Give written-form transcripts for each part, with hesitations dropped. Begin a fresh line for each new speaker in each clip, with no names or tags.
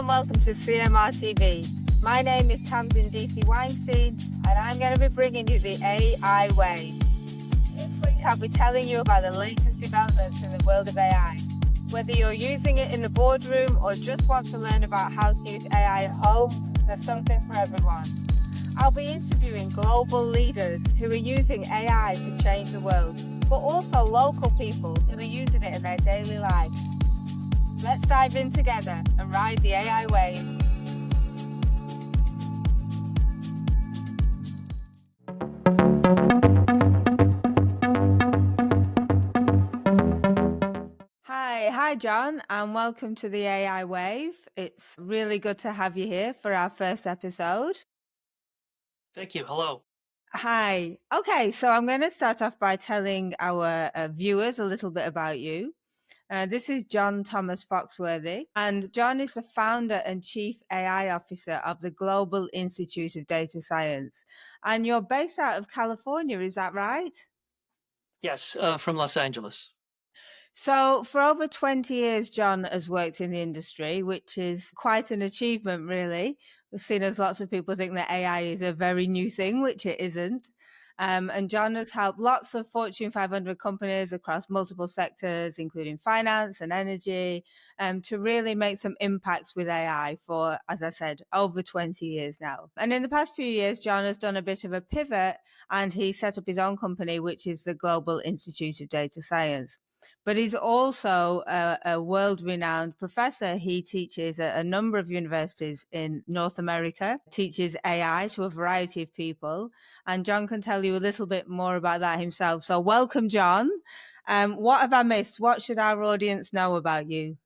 and welcome to CMR TV. My name is Tamsin DC Weinstein, and I'm going to be bringing you the AI wave. This week I'll be telling you about the latest developments in the world of AI. Whether you're using it in the boardroom or just want to learn about how to use AI at home, there's something for everyone. I'll be interviewing global leaders who are using AI to change the world, but also local people who are using it in their daily lives. Let's dive in together and ride the AI wave. Hi John, and welcome to the AI wave. It's really good to have you here for our first episode.
Thank you. Hello.
Hi. Okay, so I'm going to start off by telling our viewers a little bit about you. This is John Thomas Foxworthy, and John is the founder and chief AI officer of the Global Institute of Data Science. And you're based out of California, is that right?
Yes, from Los Angeles.
So for over 20 years, John has worked in the industry, which is quite an achievement, really. We've seen as lots of people think that AI is a very new thing, which it isn't. And John has helped lots of Fortune 500 companies across multiple sectors, including finance and energy, to really make some impacts with AI for, as I said, over 20 years now. And in the past few years, John has done a bit of a pivot and he set up his own company, which is the Global Institute of Data Science. But he's also a world-renowned professor. He teaches at a number of universities in North America, teaches AI to a variety of people. And John can tell you a little bit more about that himself. So welcome, John. What have I missed? What should our audience know about you?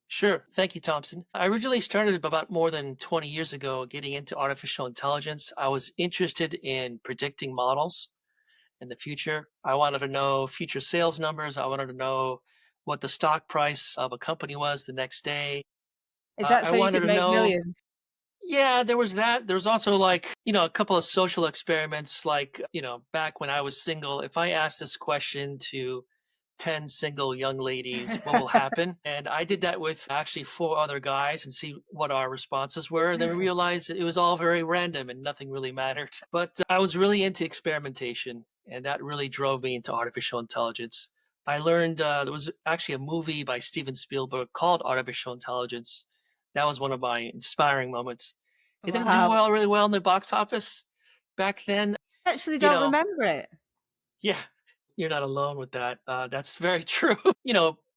Sure. Thank you, Thompson. I originally started about more than 20 years ago getting into artificial intelligence. I was interested in predicting models in the future. I wanted to know future sales numbers. I wanted to know what the stock price of a company was the next day.
Is that
I
so you
wanted
could
to
make
know,
millions?
yeah, there was that. There was also a couple of social experiments, back when I was single, if I asked this question to 10 single young ladies, what will happen? And I did that with actually 4 other guys and see what our responses were. And then we realized it was all very random and nothing really mattered. But I was really into experimentation, and that really drove me into artificial intelligence. I learned there was actually a movie by Steven Spielberg called Artificial Intelligence. That was one of my inspiring moments. It didn't do
Wow.
really well in the box office back then.
I actually
You
don't
know,
remember it.
yeah, you're not alone with that. That's very true.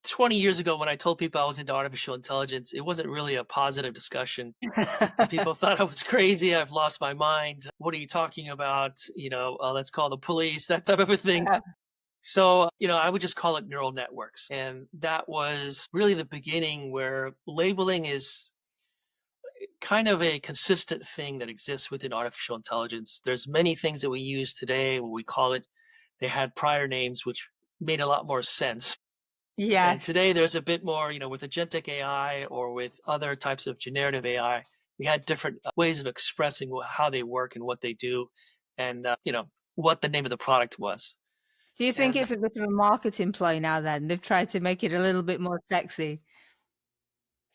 20 years ago when I told people I was into artificial intelligence, it wasn't really a positive discussion. People thought I was crazy. I've lost my mind. What are you talking about? Let's call the police, that type of a thing. So, I would just call it neural networks. And that was really the beginning where labeling is kind of a consistent thing that exists within artificial intelligence. There's many things that we use today, what we call it. They had prior names, which made a lot more sense. And
Yes.
today there's a bit more, with agentic AI or with other types of generative AI, we had different ways of expressing how they work and what they do and, what the name of the product was.
Do you think
And
it's a bit of a marketing ploy now then? They've tried to make it a little bit more sexy.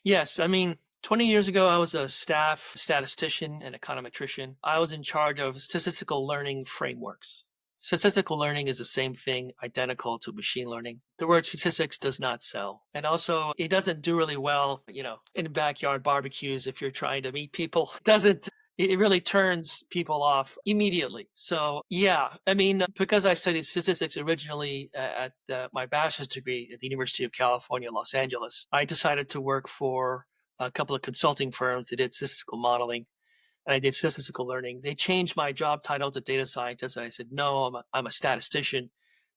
yes, I mean, 20 years ago, I was a staff statistician and econometrician. I was in charge of statistical learning frameworks. Statistical learning is the same thing, identical to machine learning. The word statistics does not sell. And also, it doesn't do really well, in backyard barbecues if you're trying to meet people. It really turns people off immediately. So, yeah, I mean, because I studied statistics originally at my bachelor's degree at the University of California, Los Angeles, I decided to work for a couple of consulting firms that did statistical modeling, and I did statistical learning. They changed my job title to data scientist, and I said, no, I'm a statistician.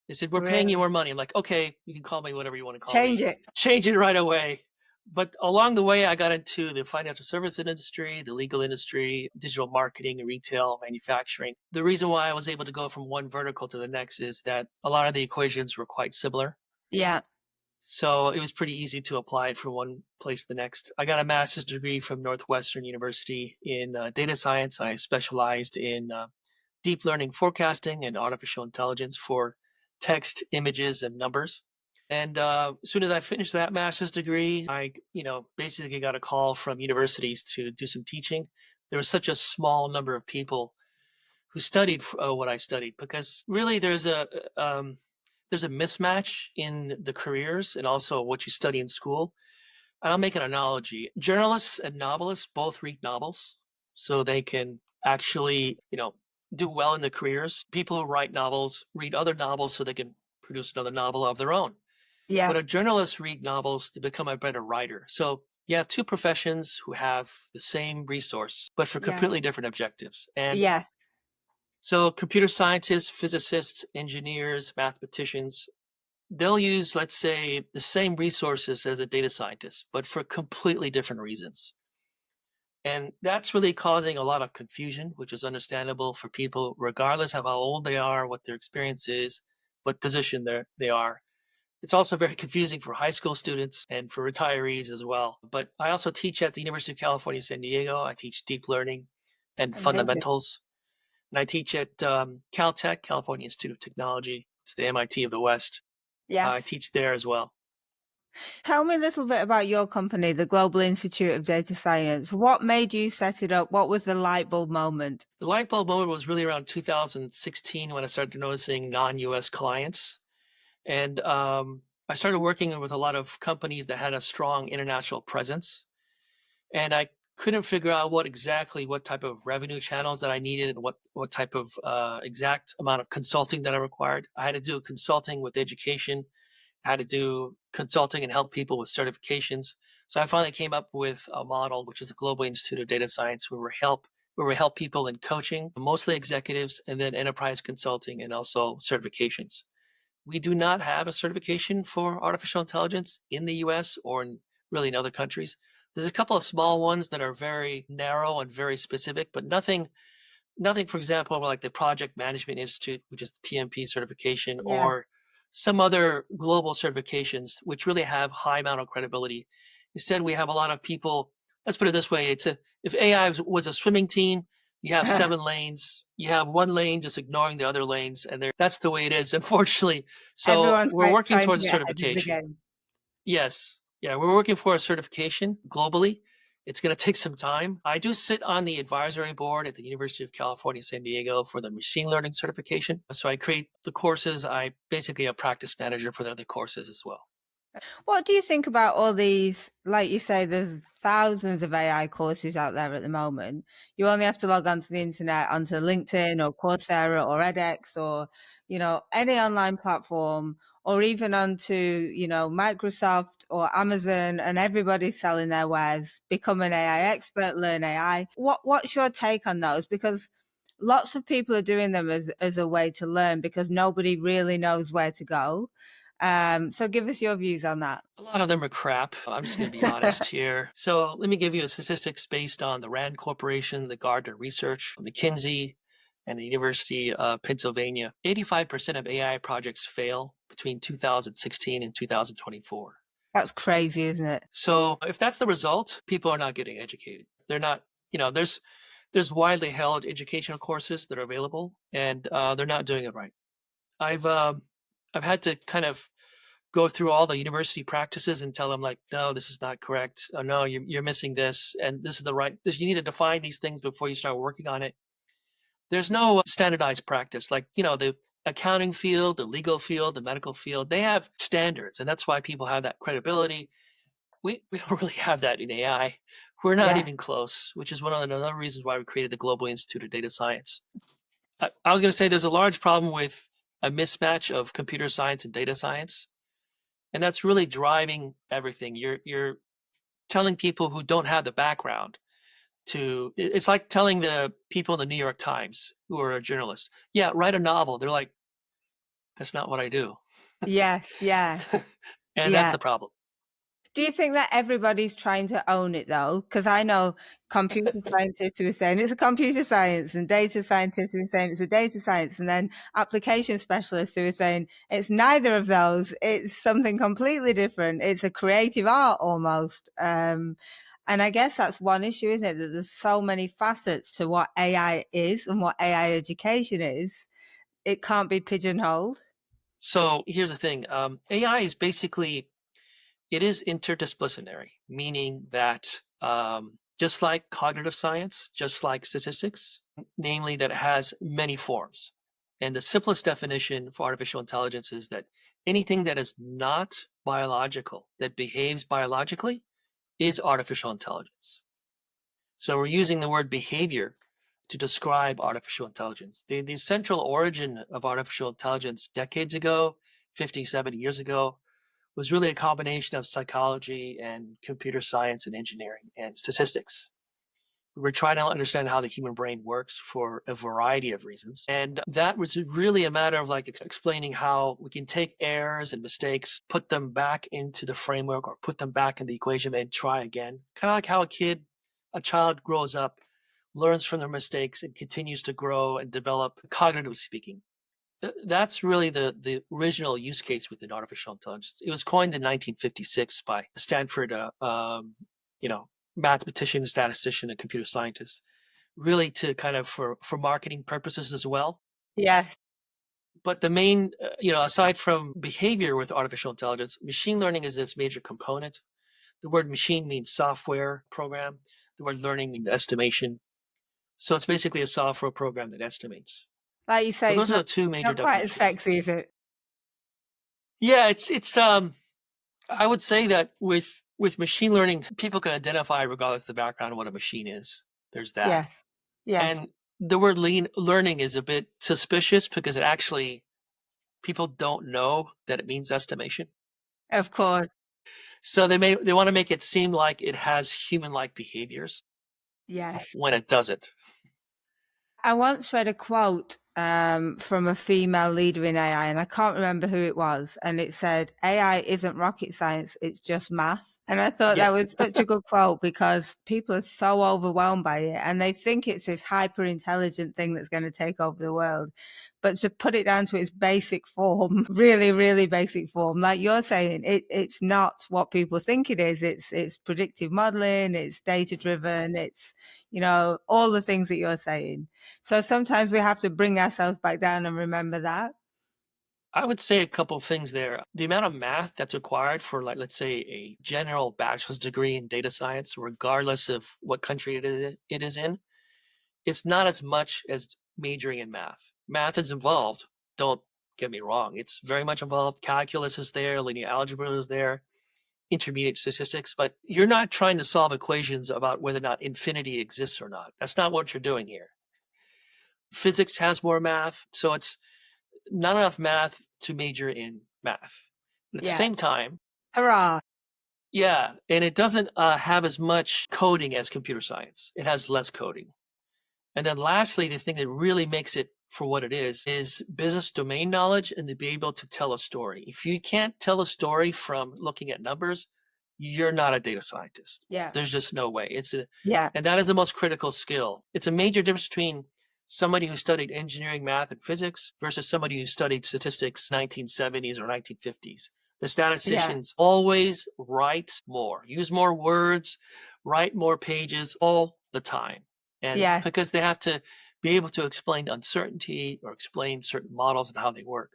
They said, we're paying you
Really?
more money. I'm like, okay, you can call me whatever you want to call
Change
me.
it.
Change it right away. But along the way, I got into the financial services industry, the legal industry, digital marketing, retail, manufacturing. The reason why I was able to go from one vertical to the next is that a lot of the equations were quite similar.
Yeah.
So it was pretty easy to apply it from one place to the next. I got a master's degree from Northwestern University in data science. I specialized in deep learning forecasting and artificial intelligence for text, images, and numbers. And as soon as I finished that master's degree, I, basically got a call from universities to do some teaching. There was such a small number of people who studied what I studied, because really there's a mismatch in the careers and also what you study in school. And I'll make an analogy. Journalists and novelists both read novels, so they can actually, do well in their careers. People who write novels read other novels so they can produce another novel of their own. But a
Yes.
journalist read novels to become a better writer. So you have two professions who have the same resource, but for
Yes.
completely different objectives. And
Yes.
so computer scientists, physicists, engineers, mathematicians, they'll use, let's say, the same resources as a data scientist, but for completely different reasons. And that's really causing a lot of confusion, which is understandable for people, regardless of how old they are, what their experience is, what position they are. It's also very confusing for high school students and for retirees as well. But I also teach at the University of California, San Diego. I teach deep learning and
Amazing.
fundamentals. And I teach at Caltech, California Institute of Technology. It's the MIT of the West. I
Yes.
teach there as well.
Tell me a little bit about your company, the Global Institute of Data Science. What made you set it up? What was the light bulb moment?
The light bulb moment was really around 2016 when I started noticing non-US clients. And I started working with a lot of companies that had a strong international presence. And I couldn't figure out what type of revenue channels that I needed and what type of exact amount of consulting that I required. I had to do consulting with education, I had to do consulting and help people with certifications. So I finally came up with a model, which is the Global Institute of Data Science, where we help people in coaching, mostly executives, and then enterprise consulting and also certifications. We do not have a certification for artificial intelligence in the US or really in other countries. There's a couple of small ones that are very narrow and very specific, but nothing, for example, like the Project Management Institute, which is the PMP certification,
Yes.
or some other global certifications, which really have high amount of credibility. Instead, we have a lot of people. Let's put it this way: if AI was a swimming team, you have 7 lanes. You have one lane just ignoring the other lanes, and that's the way it is, unfortunately. So
Everyone's
we're working
trying to
towards a
get ahead of the
certification.
game.
Yes. Yeah, we're working for a certification globally. It's going to take some time. I do sit on the advisory board at the University of California, San Diego for the machine learning certification. So I create the courses. I basically a practice manager for the other courses as well.
What do you think about all these? Like you say, there's thousands of AI courses out there at the moment. You only have to log onto the internet, onto LinkedIn or Coursera or edX or, any online platform, or even onto, Microsoft or Amazon, and everybody's selling their wares. Become an AI expert, learn AI. What's your take on those? Because lots of people are doing them as a way to learn because nobody really knows where to go. So give us your views on that.
A lot of them are crap. I'm just going to be honest here. So let me give you statistics based on the Rand Corporation, the Gardner Research, McKinsey, and the University of Pennsylvania. 85% of AI projects fail between 2016 and 2024.
That's crazy, isn't it?
So if that's the result, people are not getting educated. They're not, there's widely held educational courses that are available, and they're not doing it right. I've had to kind of go through all the university practices and tell them, like, no, this is not correct. Oh, no, you're missing this, and this is the right. You need to define these things before you start working on it. There's no standardized practice, like the accounting field, the legal field, the medical field. They have standards, and that's why people have that credibility. We don't really have that in AI. We're not
Yeah.
even close, which is one of the other reasons why we created the Global Institute of Data Science. I was going to say there's a large problem with a mismatch of computer science and data science, and that's really driving everything. You're telling people who don't have the background it's like telling the people in the New York Times who are a journalist, yeah, write a novel. They're like, that's not what I do.
Yes. Yeah.
And that's
Yeah.
the problem.
Do you think that everybody's trying to own it though? Because I know computer scientists who are saying it's a computer science, and data scientists who are saying it's a data science, and then application specialists who are saying it's neither of those. It's something completely different. It's a creative art almost. And I guess that's one issue, isn't it? That there's so many facets to what AI is and what AI education is. It can't be pigeonholed.
So here's the thing. AI is basically, it is interdisciplinary, meaning that just like cognitive science, just like statistics, namely that it has many forms. And the simplest definition for artificial intelligence is that anything that is not biological, that behaves biologically, is artificial intelligence. So we're using the word behavior to describe artificial intelligence. The central origin of artificial intelligence decades ago, 50, 70 years ago, was really a combination of psychology and computer science and engineering and statistics. We were trying to understand how the human brain works for a variety of reasons. And that was really a matter of like explaining how we can take errors and mistakes, put them back into the framework or put them back in the equation and try again. Kind of like how a child grows up, learns from their mistakes and continues to grow and develop, cognitively speaking. That's really the original use case within artificial intelligence. It was coined in 1956 by Stanford, you know, mathematician, statistician, and computer scientist, really to kind of for marketing purposes as well.
Yes.
But the main, aside from behavior with artificial intelligence, machine learning is its major component. The word machine means software program. The word learning means estimation. So it's basically a software program that estimates.
Like you
So
say, it's
those are the two major
not quite as
definitions.
sexy, is it?
Yeah, it's I would say that with machine learning, people can identify regardless of the background what a machine is. There's that.
Yes. Yes.
And the word learning is a bit suspicious because it actually people don't know that it means estimation.
Of course.
So they want to make it seem like it has human-like behaviors
Yes.
when it doesn't.
I once read a quote from a female leader in AI, and I can't remember who it was. And it said, AI isn't rocket science, it's just math. And I thought
Yeah.
that was such a good quote because people are so overwhelmed by it and they think it's this hyper intelligent thing that's going to take over the world. But to put it down to its basic form, really, really basic form, like you're saying, it's not what people think it is. It's predictive modeling, it's data driven, it's, all the things that you're saying. So sometimes we have to bring ourselves back down and remember that.
I would say a couple of things there. The amount of math that's required for, like, let's say, a general bachelor's degree in data science, regardless of what country it is in, it's not as much as majoring in math. Math is involved. Don't get me wrong. It's very much involved. Calculus is there, linear algebra is there, intermediate statistics, but you're not trying to solve equations about whether or not infinity exists or not. That's not what you're doing here. Physics has more math, so it's not enough math to major in math. But at the
Yeah.
same time,
Hurrah.
yeah, and it doesn't have as much coding as computer science. It has less coding. And then lastly, the thing that really makes it for what it is business domain knowledge and to be able to tell a story. If you can't tell a story from looking at numbers, you're not a data scientist.
Yeah.
There's just no way.
Yeah.
And that is the most critical skill. It's a major difference between somebody who studied engineering, math, and physics versus somebody who studied statistics 1970s or 1950s. The statisticians always write more, use more words, write more pages all the time. And because they have to be able to explain uncertainty or explain certain models and how they work.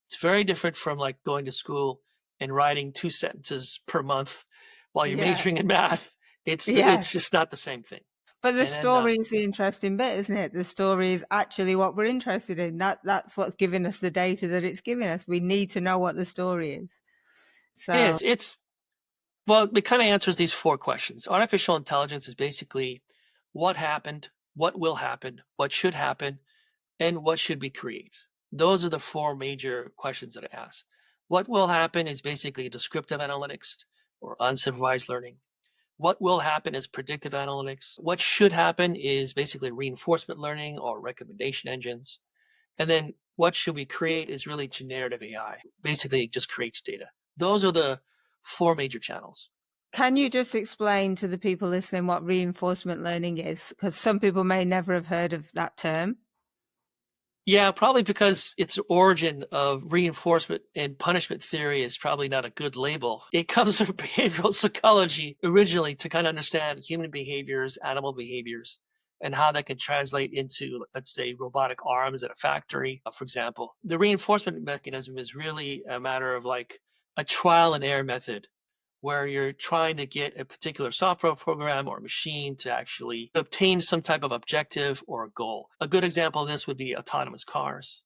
It's very different from like going to school and writing 2 sentences per month while you're majoring in math. It's just not the same thing.
But the story is the interesting bit, isn't it? The story is actually what we're interested in. That's what's giving us the data that it's giving us. We need to know what the story is. So
it is. Well, it kind of answers these 4 questions. Artificial intelligence is basically what happened, what will happen, what should happen, and what should we create. Those are the 4 major questions that it asks. What will happen is basically descriptive analytics or unsupervised learning. What will happen is predictive analytics. What should happen is basically reinforcement learning or recommendation engines. And then what should we create is really generative AI. Basically, it just creates data. Those are the 4 major channels.
Can you just explain to the people listening what reinforcement learning is? Because some people may never have heard of that term.
Yeah, probably because its origin of reinforcement and punishment theory is probably not a good label. It comes from behavioral psychology originally to kind of understand human behaviors, animal behaviors, and how that can translate into, let's say, robotic arms at a factory, for example. The reinforcement mechanism is really a matter of like a trial and error method where you're trying to get a particular software program or machine to actually obtain some type of objective or a goal. A good example of this would be autonomous cars.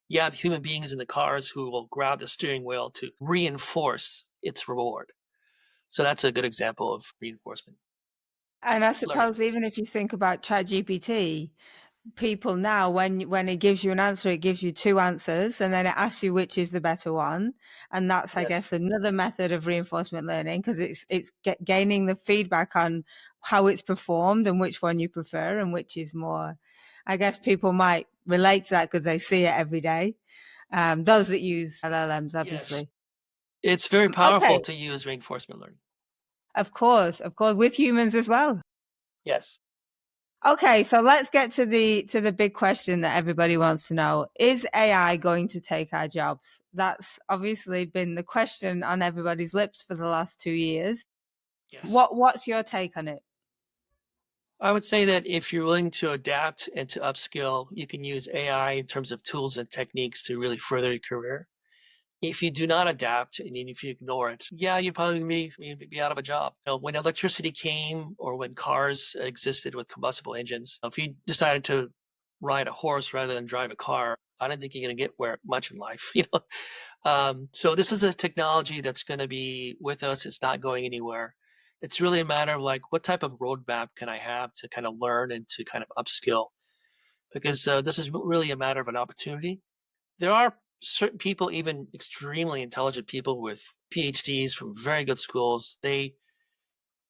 You have human beings in the cars who will grab the steering wheel to reinforce its reward. So that's a good example of reinforcement
And I
learning.
suppose even if you think about ChatGPT, people now, when it gives you an answer, it gives you two answers, and then it asks you which is the better one. And that's, I
Yes.
guess, another method of reinforcement learning, because it's gaining the feedback on how it's performed and which one you prefer and which is more. I guess people might relate to that because they see it every day. Those that use LLMs,
Yes.
obviously.
It's very powerful
Okay,
to use reinforcement learning.
of course, with humans as well.
Yes.
Okay, so let's get to the big question that everybody wants to know. Is AI going to take our jobs? That's obviously been the question on everybody's lips for the last 2 years.
Yes.
What's your take on it?
I would say that if you're willing to adapt and to upskill, you can use AI in terms of tools and techniques to really further your career. If you do not adapt and if you ignore it, yeah, you'd probably be out of a job. You know, when electricity came or when cars existed with combustible engines, if you decided to ride a horse rather than drive a car, I don't think you're going to get where much in life. So this is a technology that's going to be with us. It's not going anywhere. It's really a matter of like, what type of roadmap can I have to kind of learn and to kind of upskill? Because this is really a matter of an opportunity. There are certain people, even extremely intelligent people with PhDs from very good schools, they're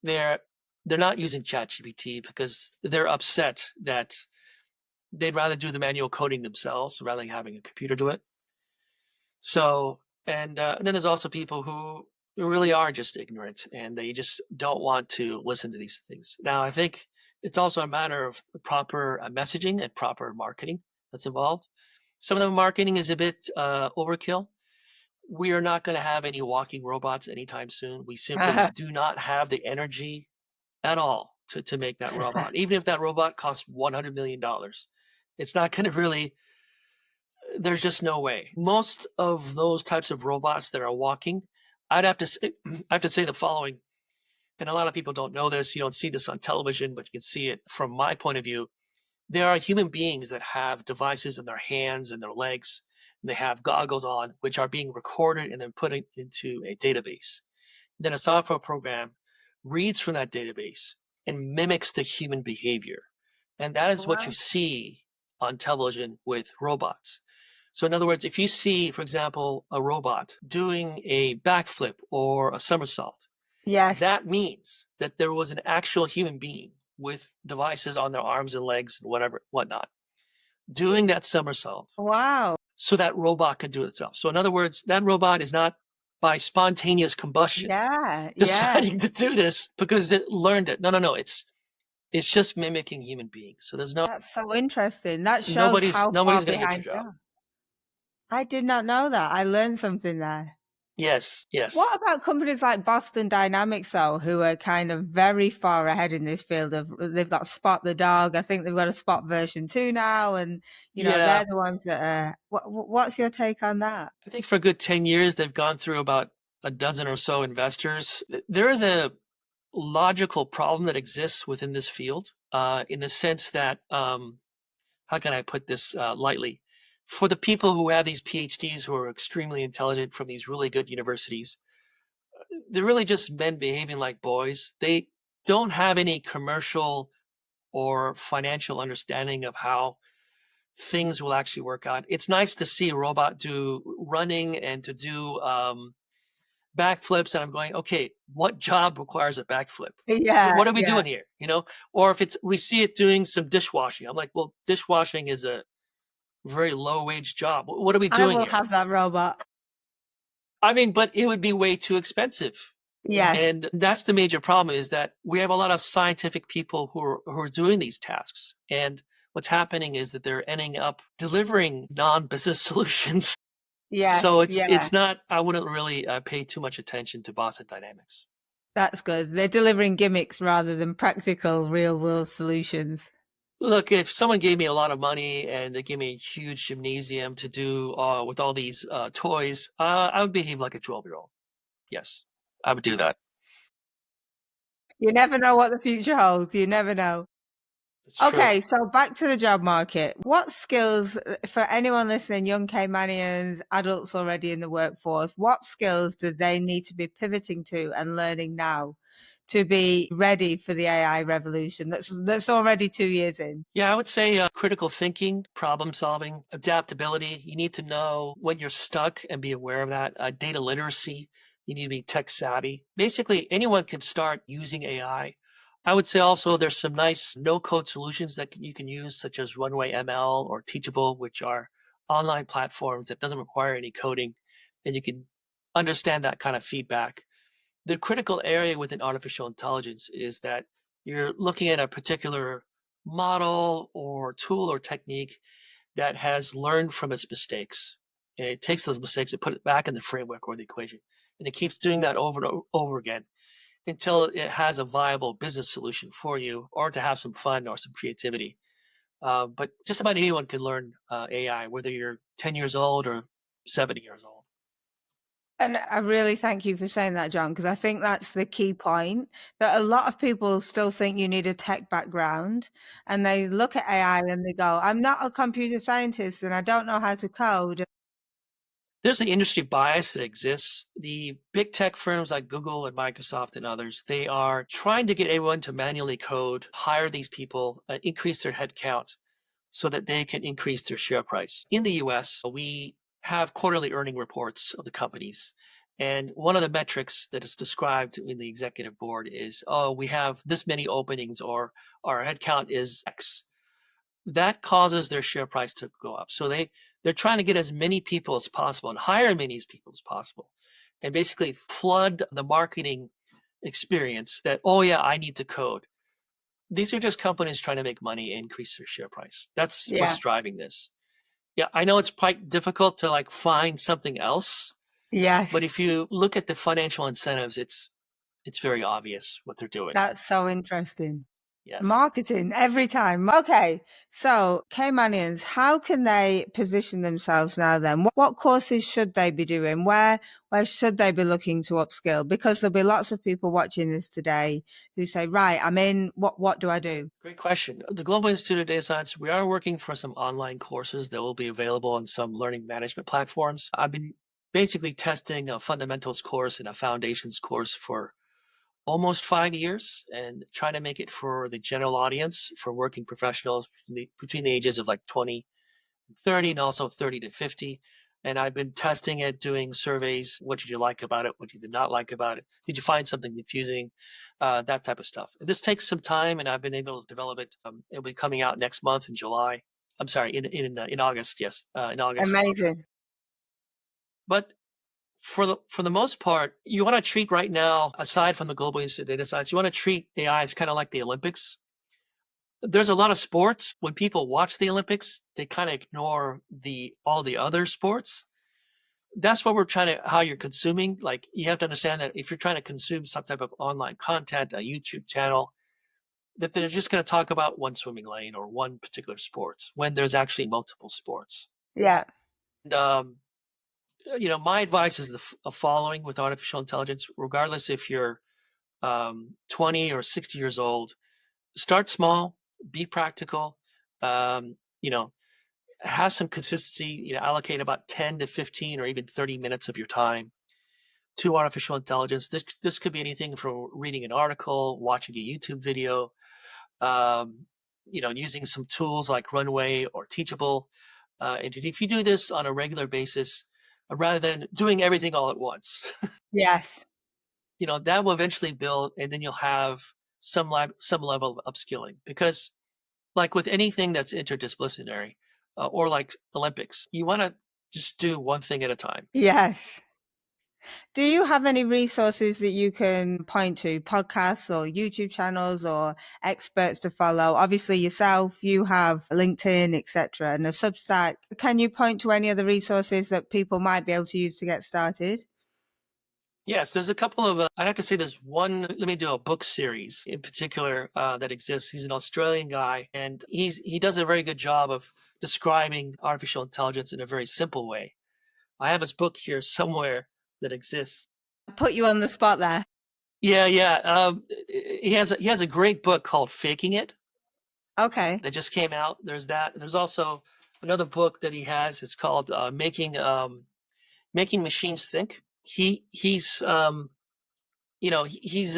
they're not using ChatGPT because they're upset that they'd rather do the manual coding themselves rather than having a computer do it. So, and then there's also people who really are just ignorant and they just don't want to listen to these things. Now, I think it's also a matter of proper messaging and proper marketing that's involved. Some of the marketing is a bit overkill. We are not going to have any walking robots anytime soon. We simply do not have the energy at all to make that robot. Even if that robot costs $100 million, it's not going to really, there's just no way. Most of those types of robots that are walking, I'd have to say, I have to say the following, and a lot of people don't know this. You don't see this on television, but you can see it from my point of view. There are human beings that have devices in their hands and their legs, and they have goggles on, which are being recorded and then put into a database. Then a software program reads from that database and mimics the human behavior. And that is what you
Wow.
see on television with robots. So in other words, if you see, for example, a robot doing a backflip or a somersault,
Yes.
that means that there was an actual human being with devices on their arms and legs and whatnot, doing that somersault
Wow.
so that robot could do it itself. So in other words, that robot is not by spontaneous combustion
Yeah. Yeah.
deciding to do this because it learned it. No. It's just mimicking human beings. So there's
That's so interesting. That shows how far
nobody's going to get your
behind we
job.
are. I did not know that. I learned something there.
Yes.
What about companies like Boston Dynamics, though, who are kind of very far ahead in this field of they've got Spot the dog. I think they've got a Spot version 2 now, and
Yeah.
they're the ones that are. What's your take on that?
I think for a good 10 years, they've gone through about a dozen or so investors. There is a logical problem that exists within this field in the sense that, how can I put this lightly? For the people who have these PhDs who are extremely intelligent from these really good universities, they're really just men behaving like boys. They don't have any commercial or financial understanding of how things will actually work out. It's nice to see a robot do running and to do backflips, and I'm going, okay, what job requires a backflip?
Yeah,
What are we
yeah.
doing here? Or if we see it doing some dishwashing, I'm like, well, dishwashing is a very low wage job. What are we
I
doing
will
here?
have that robot.
I mean, but it would be way too expensive.
Yes.
And that's the major problem is that we have a lot of scientific people who are doing these tasks. And what's happening is that they're ending up delivering non-business solutions. So
Yes. Yeah.
it's not, I wouldn't really pay too much attention to Boston Dynamics.
That's good. They're delivering gimmicks rather than practical, real world solutions.
Look, if someone gave me a lot of money and they gave me a huge gymnasium to do with all these toys, I would behave like a 12-year-old. Yes, I would do that.
You never know what the future holds. You never know.
It's true.
Okay, so back to the job market. What skills, for anyone listening, young Caymanians, adults already in the workforce, what skills do they need to be pivoting to and learning now to be ready for the AI revolution that's already 2 years in?
Yeah, I would say critical thinking, problem solving, adaptability. You need to know when you're stuck and be aware of that. Data literacy. You need to be tech savvy. Basically, anyone can start using AI. I would say also there's some nice no code solutions that you can use, such as Runway ML or Teachable, which are online platforms that doesn't require any coding, and you can understand that kind of feedback. The critical area within artificial intelligence is that you're looking at a particular model or tool or technique that has learned from its mistakes. And it takes those mistakes and put it back in the framework or the equation. And it keeps doing that over and over again until it has a viable business solution for you or to have some fun or some creativity. But just about anyone can learn AI, whether you're 10 years old or 70 years old.
And I really thank you for saying that, John, because I think that's the key point, that a lot of people still think you need a tech background and they look at AI and they go, I'm not a computer scientist and I don't know how to code.
There's an industry bias that exists. The big tech firms like Google and Microsoft and others, they are trying to get everyone to manually code, hire these people, increase their headcount so that they can increase their share price. In the US, we have quarterly earning reports of the companies. And one of the metrics that is described in the executive board is, oh, we have this many openings or our headcount is X. That causes their share price to go up. So they're trying to get as many people as possible and hire as many people as possible, and basically flood the marketing experience that, oh yeah, I need to code. These are just companies trying to make money and increase their share price. That's
Yeah.
what's driving this. Yeah, I know it's quite difficult to like find something else,
Yes.
but if you look at the financial incentives, it's very obvious what they're doing.
That's so interesting.
Yes.
Marketing every time. Okay. So, Caymanians, how can they position themselves now then? What courses should they be doing? Where should they be looking to upskill? Because there'll be lots of people watching this today who say, right, I'm in, what do I do?
Great question. The Global Institute of Data Science, we are working for some online courses that will be available on some learning management platforms. I've been basically testing a fundamentals course and a foundations course for almost 5 years and trying to make it for the general audience, for working professionals between the ages of like 20 and 30 and also 30 to 50. And I've been testing it, doing surveys. What did you like about it? What you did not like about it? Did you find something confusing? That type of stuff. This takes some time, and I've been able to develop it. It'll be coming out next month in July. I'm sorry, in August. Yes, in August.
Amazing.
But for the most part, you want to treat right now, aside from the Global Institute of Data Science, you want to treat AI as kind of like the Olympics. There's a lot of sports. When people watch the Olympics, they kind of ignore all the other sports. That's what we're trying to, how you're consuming. Like, you have to understand that if you're trying to consume some type of online content, a YouTube channel, that they're just going to talk about one swimming lane or one particular sports when there's actually multiple sports.
Yeah.
And, my advice is the following with artificial intelligence, regardless if you're 20 or 60 years old, start small, be practical, um, you know, have some consistency, allocate about 10 to 15 or even 30 minutes of your time to artificial intelligence. This could be anything from reading an article, watching a YouTube video, um, using some tools like Runway or Teachable. And if you do this on a regular basis, rather than doing everything all at once,
Yes.
that will eventually build, and then you'll have some level of upskilling. Because, like with anything that's interdisciplinary, or like Olympics, you want to just do one thing at a time.
Yes. Do you have any resources that you can point to, podcasts or YouTube channels or experts to follow? Obviously yourself, you have LinkedIn, etc., and a Substack. Can you point to any other resources that people might be able to use to get started?
Yes, there's a couple of, I'd have to say there's one, let me do a book series in particular that exists. He's an Australian guy, and he does a very good job of describing artificial intelligence in a very simple way. I have his book here somewhere that exists.
Put you on the spot there.
Yeah, yeah. He has a great book called Faking It
Okay.
that just came out. There's that. There's also another book that he has. It's called Making Machines Think. He's you know he's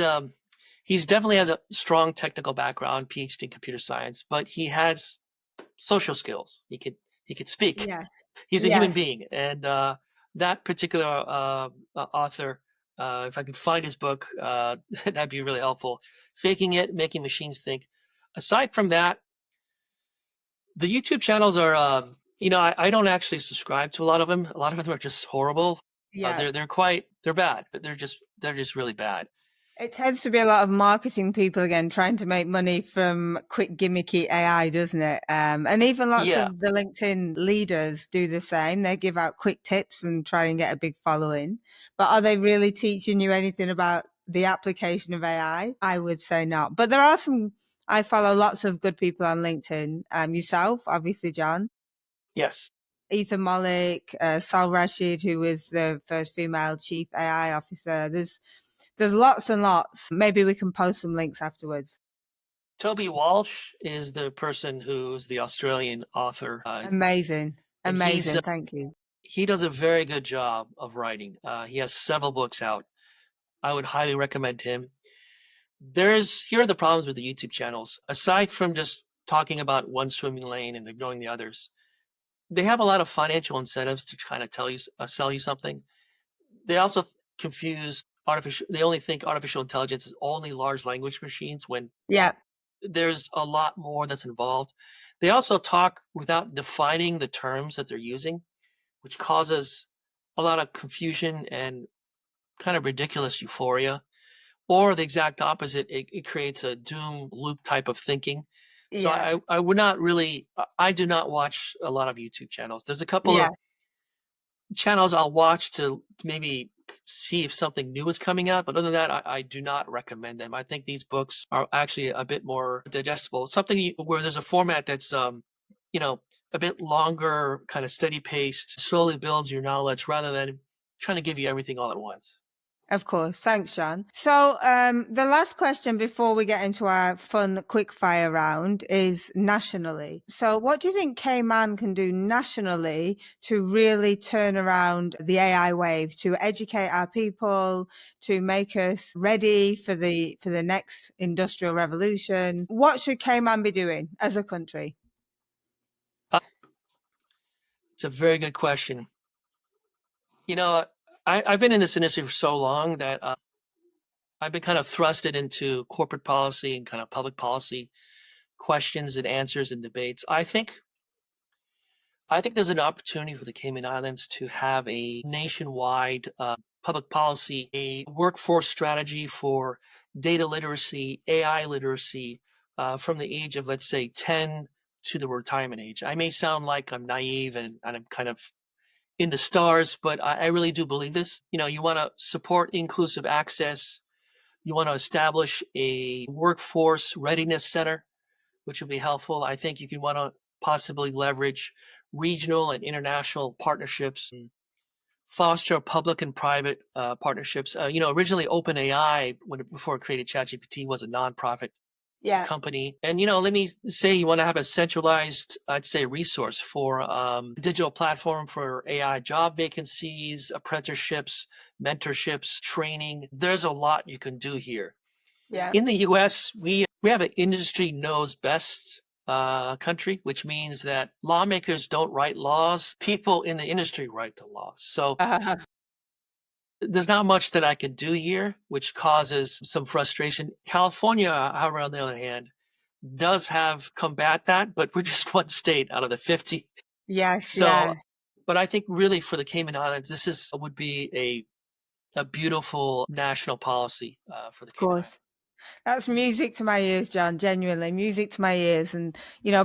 definitely has a strong technical background, PhD in computer science, but he has social skills. He could speak.
Yes.
He's a human
Yes.
being, and that particular author, if I could find his book, that'd be really helpful. Faking It, Making Machines Think. Aside from that, the YouTube channels are, I don't actually subscribe to a lot of them. A lot of them are just horrible.
Yeah.
They're bad. They're just really bad.
It tends to be a lot of marketing people again trying to make money from quick gimmicky AI, doesn't it? And even lots
Yeah.
of the LinkedIn leaders do the same. They give out quick tips and try and get a big following. But are they really teaching you anything about the application of AI? I would say not. But there are some, I follow lots of good people on LinkedIn. Yourself, obviously, John.
Yes.
Ethan Mollick, Sal Rashid, who was the first female chief AI officer. There's lots and lots. Maybe we can post some links afterwards.
Toby Walsh is the person who's the Australian author,
Amazing.
and
Amazing. Thank you.
he does a very good job of writing. He has several books out. I would highly recommend him. Here are the problems with the YouTube channels. Aside from just talking about one swimming lane and ignoring the others, they have a lot of financial incentives to kind of sell you something. They also confuse artificial. They only think artificial intelligence is only large language machines when
Yeah.
there's a lot more that's involved. They also talk without defining the terms that they're using, which causes a lot of confusion and kind of ridiculous euphoria. Or the exact opposite, it creates a doom loop type of thinking. So
Yeah.
I would not really, I do not watch a lot of YouTube channels. There's a couple
Yeah.
of channels I'll watch to maybe see if something new is coming out, but other than that, I do not recommend them. I think these books are actually a bit more digestible. Where there's a format that's, you know, a bit longer, kind of steady paced, slowly builds your knowledge rather than trying to give you everything all at once.
Of course. Thanks, John. So, the last question before we get into our fun quick fire round is nationally. So, what do you think Cayman can do nationally to really turn around the AI wave, to educate our people, to make us ready for the next industrial revolution? What should Cayman be doing as a country?
It's a very good question. You know, I've been in this industry for so long that I've been kind of thrusted into corporate policy and kind of public policy questions and answers and debates. I think there's an opportunity for the Cayman Islands to have a nationwide public policy, a workforce strategy for data literacy, AI literacy from the age of, let's say, 10 to the retirement age. I may sound like I'm naive and I'm kind of in the stars, but I really do believe this. You want to support inclusive access. You want to establish a workforce readiness center, which would be helpful. I think you could want to possibly leverage regional and international partnerships and foster public and private partnerships. Originally OpenAI, before it created ChatGPT, was a nonprofit
Yeah.
company. And, let me say you want to have a centralized, I'd say, resource for digital platform for AI job vacancies, apprenticeships, mentorships, training. There's a lot you can do here.
Yeah.
In the US, we have an industry knows best country, which means that lawmakers don't write laws. People in the industry write the laws. So there's not much that I could do here, which causes some frustration. California, however, on the other hand, does have combat that, but we're just one state out of the 50.
Yes.
So,
Yeah.
but I think really for the Cayman Islands, would be a beautiful national policy for the
Of
Cayman
course.
Islands.
That's music to my ears, John, genuinely music to my ears. And,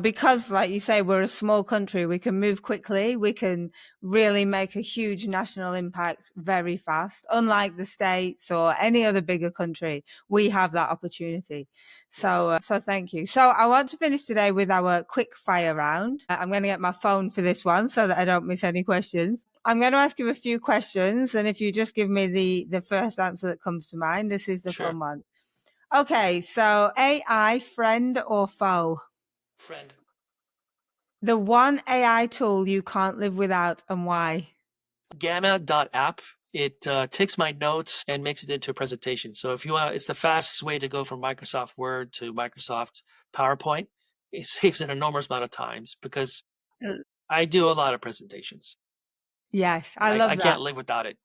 because like you say, we're a small country, we can move quickly. We can really make a huge national impact very fast. Unlike the States or any other bigger country, we have that opportunity.
Yes.
So thank you. So I want to finish today with our quick fire round. I'm going to get my phone for this one so that I don't miss any questions. I'm going to ask you a few questions, and if you just give me the first answer that comes to mind, this is the
Sure.
fun one. Okay, so AI, friend or foe?
Friend.
The one AI tool you can't live without, and why?
Gamma.app. It takes my notes and makes it into a presentation. So if you want, it's the fastest way to go from Microsoft Word to Microsoft PowerPoint. It saves an enormous amount of times because
Uh,
I do a lot of presentations.
Yes,
And
I
I
love
can't
that.
live without it.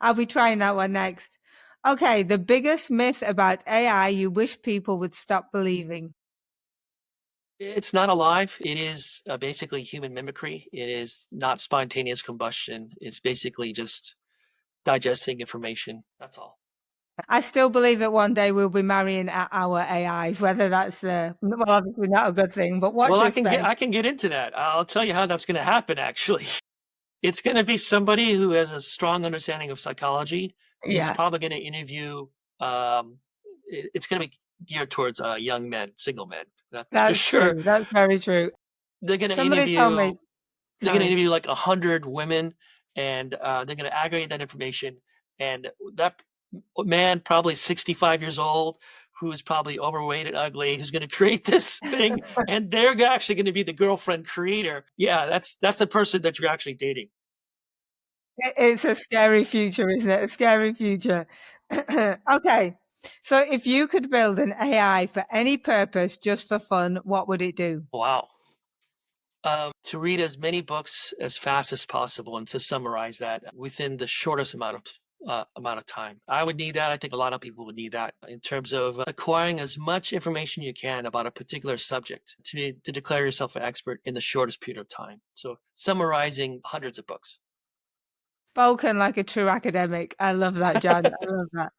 I'll be trying that one next. Okay, the biggest myth about AI you wish people would stop believing.
It's not alive. It is basically human mimicry. It is not spontaneous combustion. It's basically just digesting information. That's all.
I still believe that one day we'll be marrying our AIs, whether that's well, obviously not a good thing, but watch
Well,
this space.
I can get into that. I'll tell you how that's going to happen. Actually, it's going to be somebody who has a strong understanding of psychology, who's
Yeah,
probably going to interview. Um, it's going to be geared towards young men, single men. That's for
that's
sure.
true. That's very true.
They're going to
Somebody told
interview
me,
they're going to
sorry.
interview like 100 women, and they're going to aggregate that information. And that man, probably 65 years old, who's probably overweight and ugly, who's going to create this thing, and they're actually going to be the girlfriend creator. Yeah, that's the person that you're actually dating.
It's a scary future, isn't it? A scary future. Okay. So if you could build an AI for any purpose, just for fun, what would it do?
Wow. To read as many books as fast as possible and to summarize that within the shortest amount of time. I would need that. I think a lot of people would need that in terms of acquiring as much information you can about a particular subject to declare yourself an expert in the shortest period of time. So summarizing hundreds of books.
Spoken like a true academic. I love that, John. I love that.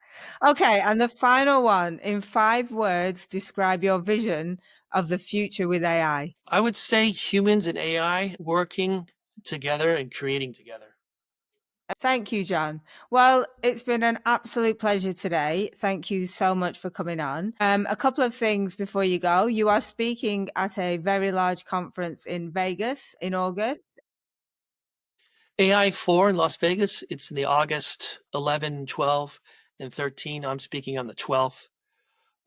Okay. And the final one, in 5 words, describe your vision of the future with AI.
I would say humans and AI working together and creating together.
Thank you, John. Well, it's been an absolute pleasure today. Thank you so much for coming on. A couple of things before you go. You are speaking at a very large conference in Vegas in August.
AI 4 in Las Vegas. It's in the August 11, 12, and 13. I'm speaking on the 12th,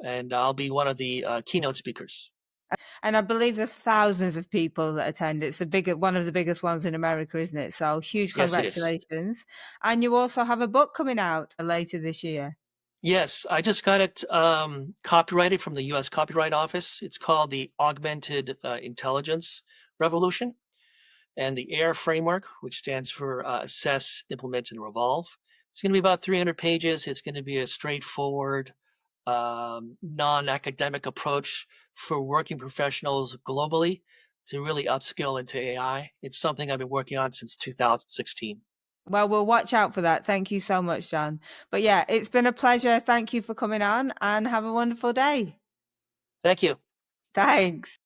and I'll be one of the keynote speakers.
And I believe there's thousands of people that attend. It's one of the biggest ones in America, isn't it? So huge
Yes, it is.
congratulations. And you also have a book coming out later this year.
Yes, I just got it copyrighted from the US Copyright Office. It's called the Augmented Intelligence Revolution and the AIR framework, which stands for Assess, Implement, and Revolve. It's going to be about 300 pages. It's going to be a straightforward, non-academic approach for working professionals globally to really upskill into AI. It's something I've been working on since 2016.
Well, we'll watch out for that. Thank you so much, John. But yeah, it's been a pleasure. Thank you for coming on and have a wonderful day.
Thank you.
Thanks.